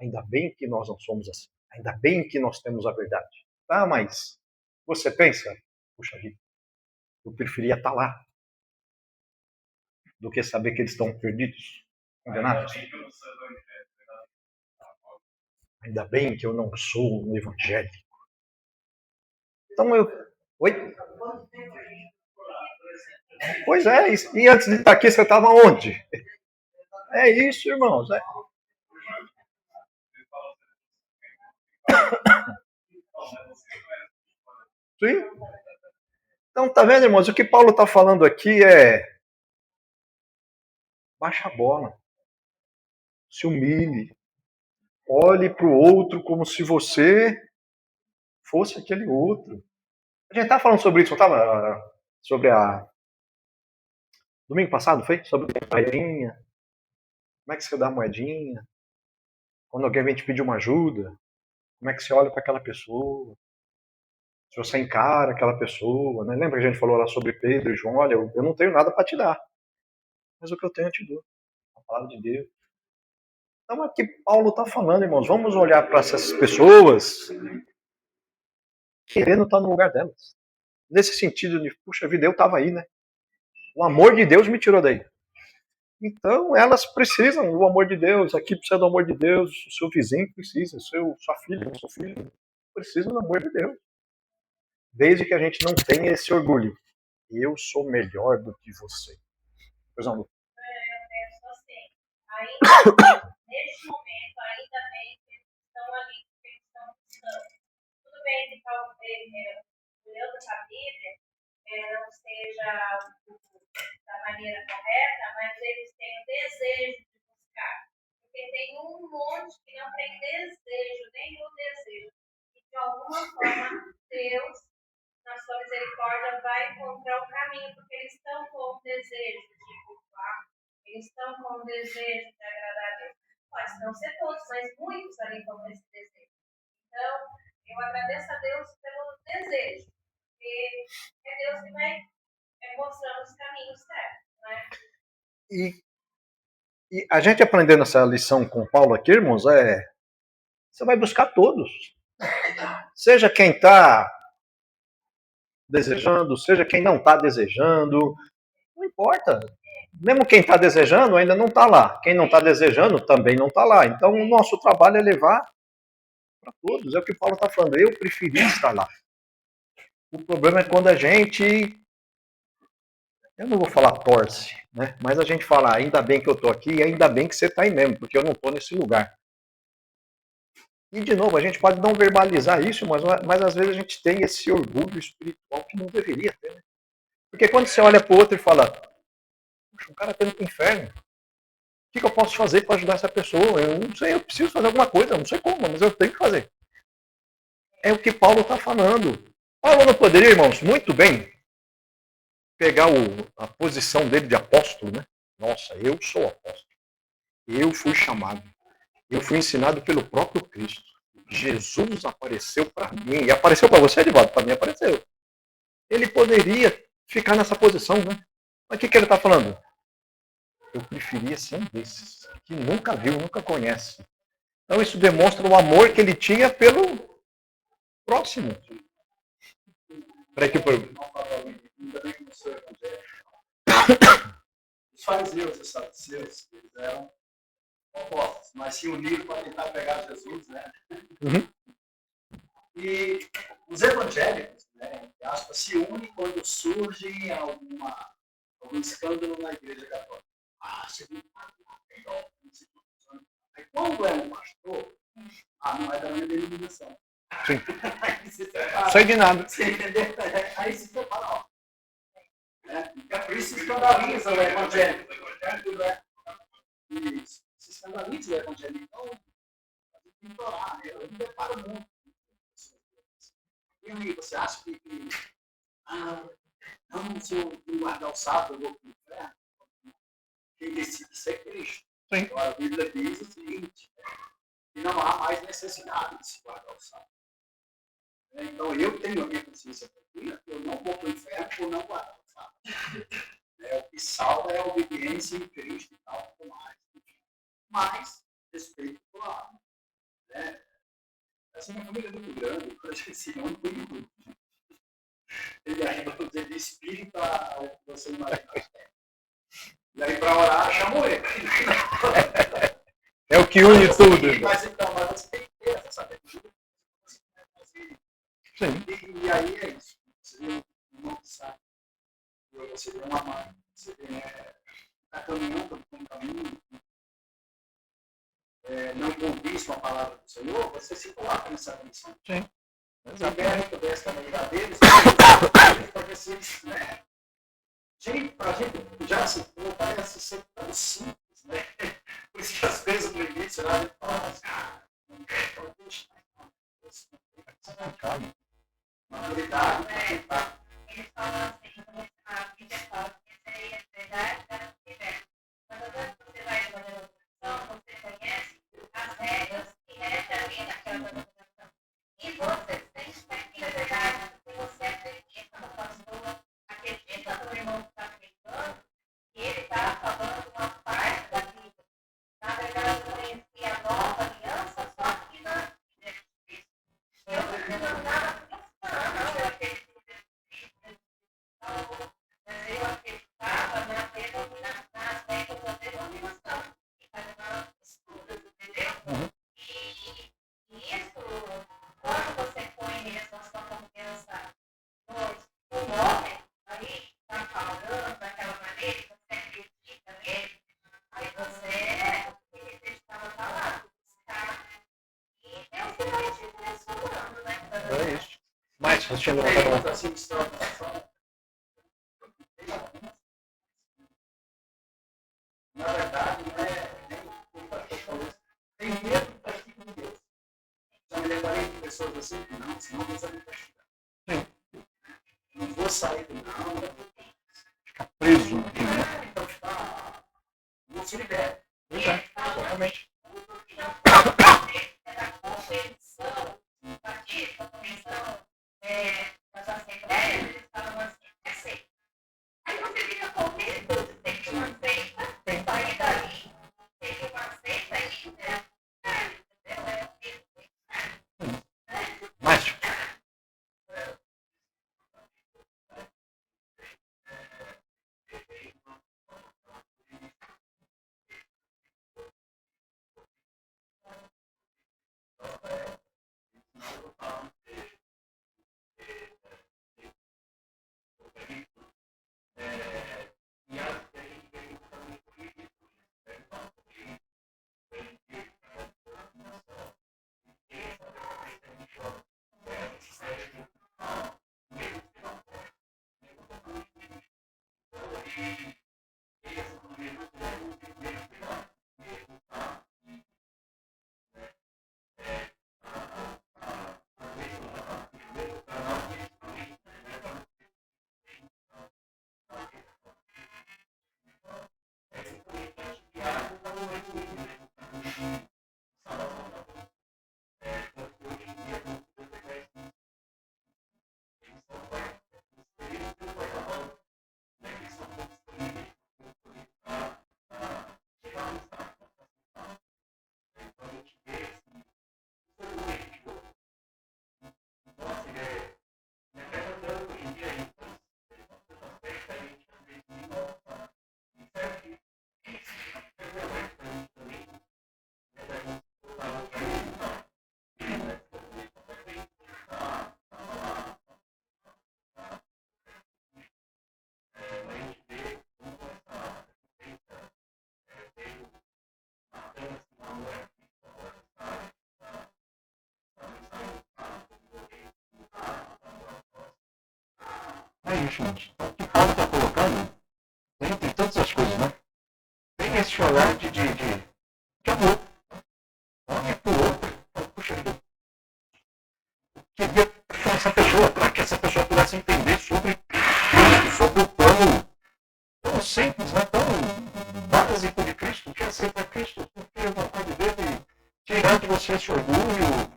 Ainda bem que nós não somos assim. Ainda bem que nós temos a verdade. Tá, mas você pensa, puxa vida, eu preferia estar lá do que saber que eles estão perdidos, condenados. Ainda bem que eu não sou um evangélico. Então Oi? Pois é, e antes de estar aqui você estava onde? É isso, irmãos. Sim. Então, tá vendo, irmãos? O que Paulo está falando aqui é baixa a bola. Se humilhe. Olhe para o outro como se você fosse aquele outro. A gente estava falando sobre isso, não estava? Sobre a... Domingo passado, foi? Sobre a moedinha. Como é que você dá a moedinha? Quando alguém vem te pedir uma ajuda, como é que você olha para aquela pessoa? Se você encara aquela pessoa, né? Lembra que a gente falou lá sobre Pedro e João? Olha, eu não tenho nada para te dar, mas o que eu tenho eu te dou. A palavra de Deus. Então aqui Paulo está falando, irmãos, vamos olhar para essas pessoas querendo estar no lugar delas. Nesse sentido de, puxa vida, eu estava aí, né? O amor de Deus me tirou daí. Então elas precisam do amor de Deus, aqui precisa do amor de Deus, o seu vizinho precisa, sua filha, seu filho precisa do amor de Deus. Desde que a gente não tenha esse orgulho. Eu sou melhor do que você. Pois não, Lu? Eu penso assim, ainda, neste momento, ainda bem que eles estão ali, que eles estão buscando. Tudo bem que talvez, olhando para a Bíblia, não seja da maneira correta, mas eles têm o desejo de buscar. Porque tem um monte que não tem desejo, nenhum desejo. E de alguma forma, Deus, na sua misericórdia, vai encontrar o caminho, porque eles estão com o desejo de cultuar, eles estão com o desejo de agradar a Deus. Pode não ser todos, mas muitos ali com esse desejo. Então, eu agradeço a Deus pelo desejo, porque é Deus que vai mostrando os caminhos certos, né? E a gente aprendendo essa lição com Paulo aqui, irmãos, você vai buscar todos. Seja quem está desejando, seja quem não está desejando, não importa. Mesmo quem está desejando ainda não está lá. Quem não está desejando também não está lá. Então o nosso trabalho é levar para todos. É o que Paulo está falando. Eu preferi estar lá. O problema é quando a gente, eu não vou falar torce, né? Mas a gente fala, ainda bem que eu estou aqui e ainda bem que você está aí mesmo, porque eu não estou nesse lugar. E, de novo, a gente pode não verbalizar isso, mas às vezes a gente tem esse orgulho espiritual que não deveria ter. Né? Porque quando você olha para o outro e fala, puxa, um cara está indo para o inferno, o que eu posso fazer para ajudar essa pessoa? Eu não sei, eu preciso fazer alguma coisa, eu não sei como, mas eu tenho que fazer. É o que Paulo está falando. Paulo não poderia, irmãos, muito bem, pegar a posição dele de apóstolo, né? Nossa, eu sou apóstolo. Eu fui chamado. Eu fui ensinado pelo próprio Cristo. Jesus apareceu para mim. E apareceu para você, Edivaldo? Para mim apareceu. Ele poderia ficar nessa posição, né? Mas o que ele está falando? Eu preferia ser um desses, que nunca viu, nunca conhece. Então isso demonstra o amor que ele tinha pelo próximo. Os fariseus e os saduceus, eles eram opostos, mas se uniram para tentar pegar Jesus, né? Uhum. E os evangélicos, né, entre aspas, se unem quando surge algum escândalo na igreja católica. Segundo aí quando é um pastor, não vai dar uma denominação. Sim. Sei de nada. Você entendeu? Aí se separa, ó. É por isso que escandaliza o evangélico. Isso. Se escandaliza o evangélico. Então, implorar, né? Eu me deparo muito. E aí, você acha que não, se eu não guardar o sábado, eu vou para o inferno? Quem decide ser Cristo. Sim. Então, a Bíblia diz o seguinte, que não há mais necessidade de se guardar o sábado. Então, eu tenho a minha consciência tranquila, que eu não vou para o inferno por não guardar o sábado. O que salva é a obediência em Cristo e tal, tudo mais. Mas, respeito claro. Essa minha família é muito grande, eu esqueci o nome. Ele ainda, vou dizer, de espírito a você imaginar. E aí, para orar, chamou ele. É o que une tudo. Mas então, você tem que ter essa sabedoria. Sim. E aí é isso. Você vê um irmão que sabe. Você vê uma mãe. Você vê está caminhando por um caminho. Não condiz com a palavra do Senhor, você se coloca nessa condição. Sim. Você deve poder essa maneira deles, para ver se eles, né? Gente, para a gente já se for, parece ser tão simples, né? Por isso que as coisas no início, a gente fala assim, maturidade, para tentar. Eles falam assim, a Bíblia fala que essa aí é verdade da universo. Mas às vezes você vai fazer uma denominação, você conhece as regras que regem ali naquela denominação. E você sente que aquilo é verdade, porque você acredita no pastor, acredita no irmão que está pregando, e ele está falando uma parte da Bíblia. Na verdade, eu conheci a nova aliança só aqui na Igreja de Cristo. Eu não denominava cristã, eu acredito em Cristo, mas eu acreditava nas regras da denominação, que faz uma estudo, entendeu? E isso, quando você põe mesmo a sua confiança no homem, aí está falando daquela maneira, você acredita nele, aí você acredita na palavra, e Deus que vai te direcionando, né? É isso. Mas, você chegou Tem a outra situação. Na verdade, não é nem o pastor falou. Tem medo do castigo de Deus. Já me deparei com pessoas assim, não, senão Deus vai me castigar. Não vou sair do não, preso. então está. Não se libera. Realmente. Tudo que não foi da convenção, batista, convenção das assembleias, eles falam assim, é seita. Aí você fica com medo de ter que uma seita, sair dali, ter uma seita e entendeu? Mas, aí, gente. O que Paulo está colocando, entre todas as coisas, né? Tem esse olhar de amor. Um é pro outro. tirar de você esse orgulho.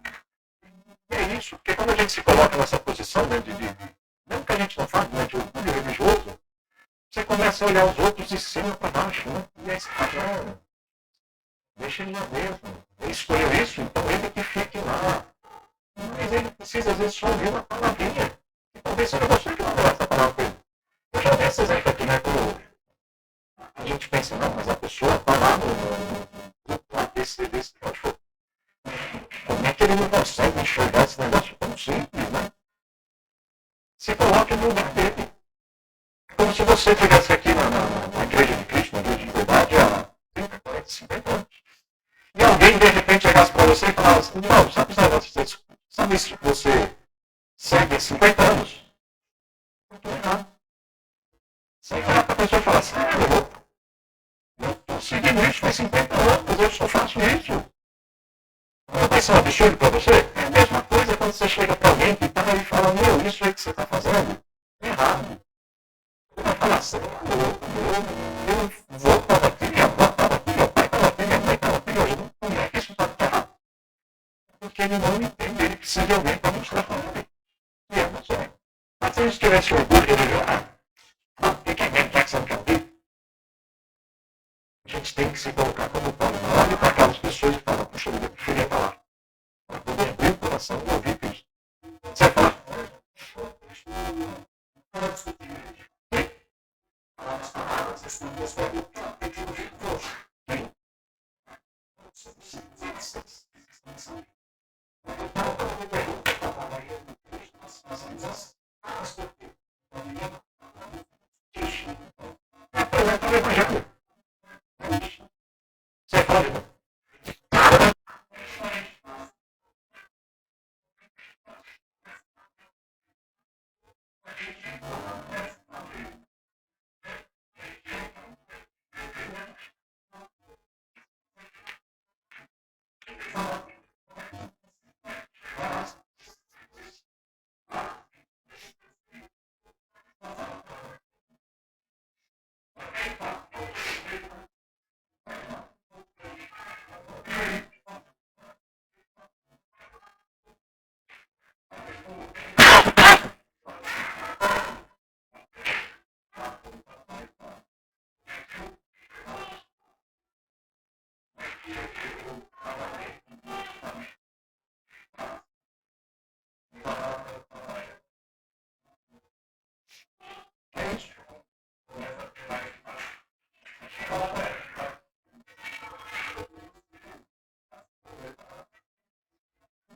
E é isso, porque quando a gente se coloca nessa posição, né, mesmo que a gente não fale, né, de orgulho religioso, você começa a olhar os outros de cima para baixo, né? E aí você fala, não, deixa ele lá mesmo. Ele escolheu isso, então ele que fique lá. Mas ele precisa, às vezes, só ouvir uma palavrinha. E talvez seja você que não gosta essa palavra com ele. Eu já dei esse exemplo aqui, né? A gente pensa, não, mas a pessoa está lá no grupo desse cachorro. Como é que ele não consegue enxergar esse negócio tão simples, né? Se coloque no lugar dele. Como se você estivesse aqui na igreja de Cristo, na igreja de verdade, há 30, 40, 50 anos. E alguém, de repente, chegasse para você e falasse assim, não, sabe esse negócio? Sabe isso que você segue há 50 anos? Eu estou errado. Você olhar para a pessoa e falar assim, eu estou seguindo isso faz 50 anos, eu só faço isso. Não vai ser um absurdo para você? É a mesma coisa quando você chega para alguém que está aí e fala, meu, isso aí que você está fazendo é errado. Você vai falar assim, eu vou para aqui, minha avó estava aqui, meu pai estava aqui, minha mãe estava aqui, como é que isso está errado? Porque ele não entende, ele precisa de alguém para mostrar para ele. E é você. Mas se eles tivessem orgulho de melhorar, e quem vem que não quer ouvir? A gente tem que se colocar como Paulo. Não olhe para aquelas pessoas e fala, puxa, eu preferia falar. Para poder abrir o coração e ouvir Cristo. Você vai falar? Você pode?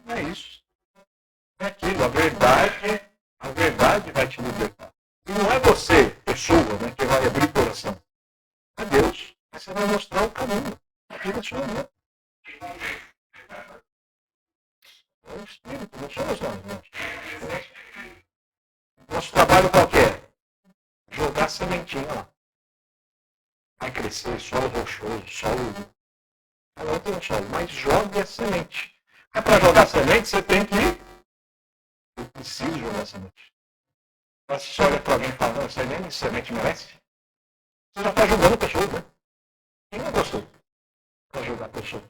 É isso. É aquilo, a verdade vai te libertar. E não é você, pessoa, né, que vai abrir o coração. É Deus. Você vai mostrar o caminho. A vida sua mão. É o Espírito, não somos nós, irmãos. Nosso trabalho qual que é? Jogar sementinha lá. Vai crescer, solo rochoso, solo. Não tem um solo, mas jogue a semente. É para jogar semente, você tem que ir. Eu preciso jogar semente. Mas se você olha para alguém e fala, não, isso aí nem semente merece, você já está jogando a pessoa, né? Quem não gostou para jogar a pessoa?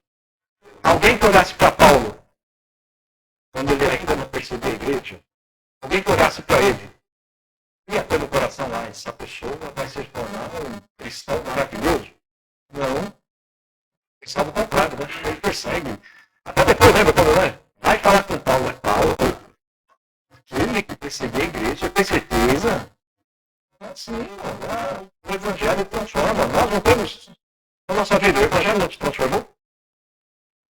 Alguém que olhasse para Paulo, quando ele ainda não percebia a igreja, alguém que olhasse para ele, ia ter no coração lá, essa pessoa vai se tornar um cristão maravilhoso? Não. Ele sabe o contrário, né? Ele persegue. Até depois, lembra quando vai falar com Paulo, é Paulo. Aquele que perseguia a igreja, tem certeza? Assim, o evangelho transforma. Nós não temos na nossa vida. O evangelho não te transformou?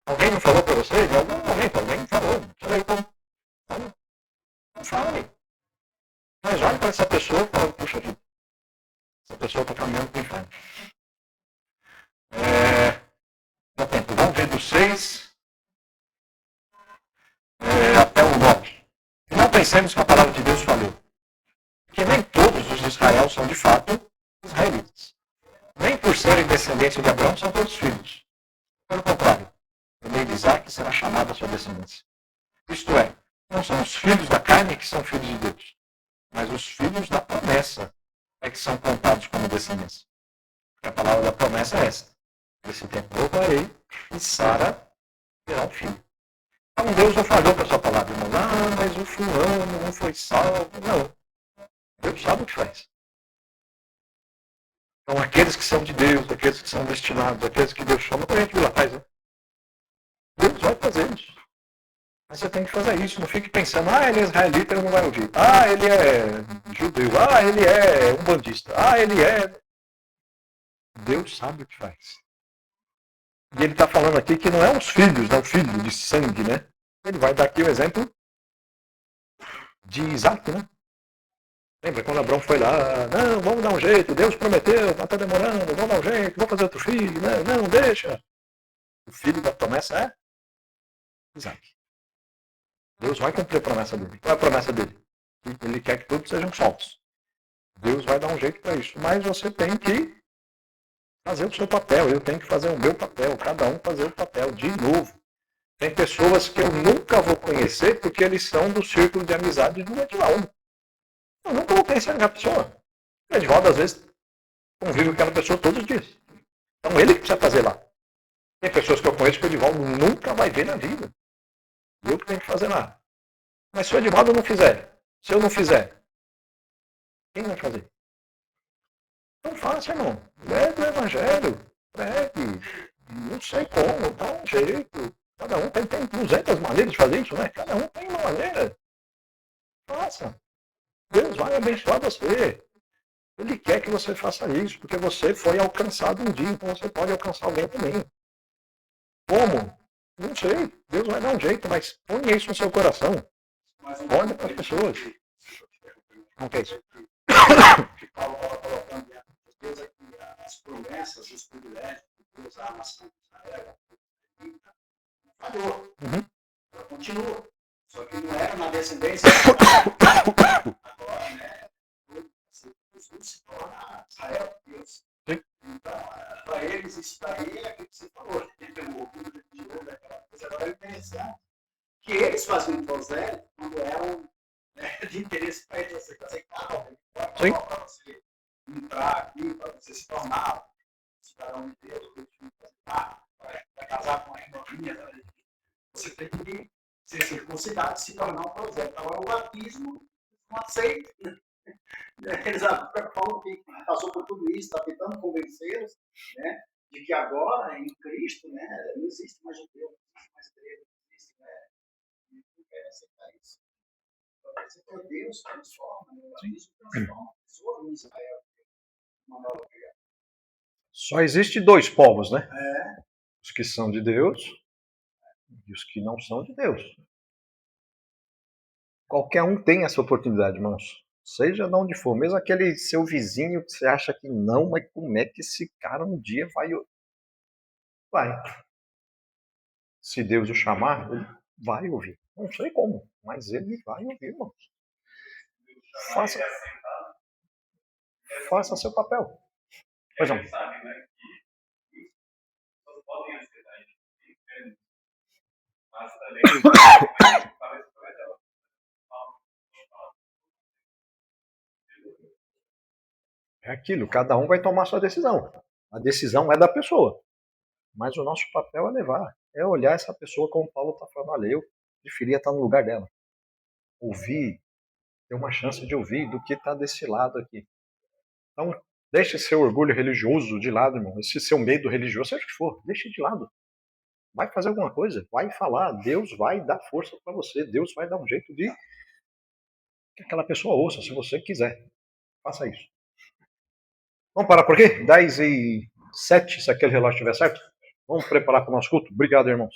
Alguém não falou para você? Em algum momento alguém falou. Não fale. Mas olhe para essa pessoa e fala, puxa vida, essa pessoa está caminhando para o inferno. Vamos ver do 6 até o 9. Não pensemos que a palavra de Deus falhou. Porque nem todos os de Israel são de fato israelitas. Nem por serem descendentes de Abraão são todos filhos. Pelo contrário, o meio de Isaac será chamado a sua descendência. Isto é, não são os filhos da carne que são filhos de Deus, mas os filhos da promessa é que são contados como descendência. Porque a palavra da promessa é essa. Nesse tempo eu voltarei e Sara Virar um filho. Então Deus não falhou com a sua palavra, irmão. Ah, mas o fulano não foi salvo. Não. Deus sabe o que faz. Então aqueles que são de Deus, aqueles que são destinados, aqueles que Deus chama, como a gente viu lá atrás, né? Deus vai fazer isso. Mas você tem que fazer isso. Não fique pensando, ele é israelita, ele não vai ouvir. Ele é judeu. Ele é umbandista. Ele é... Deus sabe o que faz. E ele está falando aqui que não é os filhos, não filho de sangue, né? Ele vai dar aqui o exemplo de Isaac, né? Lembra quando Abraão foi lá? Não, vamos dar um jeito. Deus prometeu, está demorando, vamos dar um jeito, vamos fazer outro filho. Não, deixa. O filho da promessa é Isaac. Deus vai cumprir a promessa dele. Qual é a promessa dele? Ele quer que todos sejam salvos. Deus vai dar um jeito para isso. Mas você tem que fazer o seu papel. Eu tenho que fazer o meu papel. Cada um fazer o papel. De novo. Tem pessoas que eu nunca vou conhecer porque eles são do círculo de amizade do Edivaldo. Eu nunca vou conhecer aquela pessoa. O Edivaldo, às vezes, convive com aquela pessoa todos os dias. Então, ele que precisa fazer lá. Tem pessoas que eu conheço que o Edivaldo nunca vai ver na vida. Eu que tenho que fazer lá. Mas se o Edivaldo não fizer, se eu não fizer, quem vai fazer? Não faça, irmão. Leve o evangelho. Pregue. Não sei como, dá um jeito. Cada um tem 200 maneiras de fazer isso, né? Cada um tem uma maneira. Faça. Deus vai abençoar você. Ele quer que você faça isso, porque você foi alcançado um dia, então você pode alcançar alguém também. Como? Não sei. Deus vai dar um jeito, mas ponha isso no seu coração. Olha para as pessoas. Não é isso. Que Paulo estava colocando diante de Deus aqui, as promessas, os privilégios que Deus a nação de Israel, falhou. Ela continua. Só que não era na descendência. Agora, né? Jesus se torna Israel de Deus. Então, para eles, isso daí é aquilo que você falou. O orgulho de Deus, daquela coisa. Agora é interessante que eles faziam prosélito quando eram de interesse para eles. Você aceitava para você entrar aqui, para você se tornar cidadão de Deus, para casar com a irmãzinha. Você tem que ser circuncidado e se tornar um prosélito. Agora, o batismo não aceita. Eles falam que passou por tudo isso, está tentando convencê-los, né, de que agora, em Cristo, né, não existe mais judeu, não existe mais grego, não existe, né, e não quer aceitar isso. Então, Deus transforma, né, o batismo transforma a pessoa em Israel, uma nova criatura. Só existe 2 povos, né? Os que são de Deus e os que não são de Deus. Qualquer um tem essa oportunidade, irmãos. Seja de onde for, mesmo aquele seu vizinho que você acha que não, mas como é que esse cara um dia vai? Vai. Se Deus o chamar, ele vai ouvir. Não sei como, mas ele vai ouvir, irmãos. Faça seu papel. Pois não. Mas também É aquilo, cada um vai tomar sua decisão. A decisão é da pessoa. Mas o nosso papel é levar, é olhar essa pessoa como o Paulo está falando. Olha, eu preferia estar no lugar dela. Ouvir, ter uma chance de ouvir do que estar desse lado aqui. Então, deixe seu orgulho religioso de lado, irmão. Esse seu medo religioso, seja o que for, deixe de lado. Vai fazer alguma coisa, vai falar. Deus vai dar força para você. Deus vai dar um jeito de que aquela pessoa ouça, se você quiser. Faça isso. Vamos parar por aqui? 10h07, se aquele relógio estiver certo. Vamos preparar para o nosso culto? Obrigado, irmãos.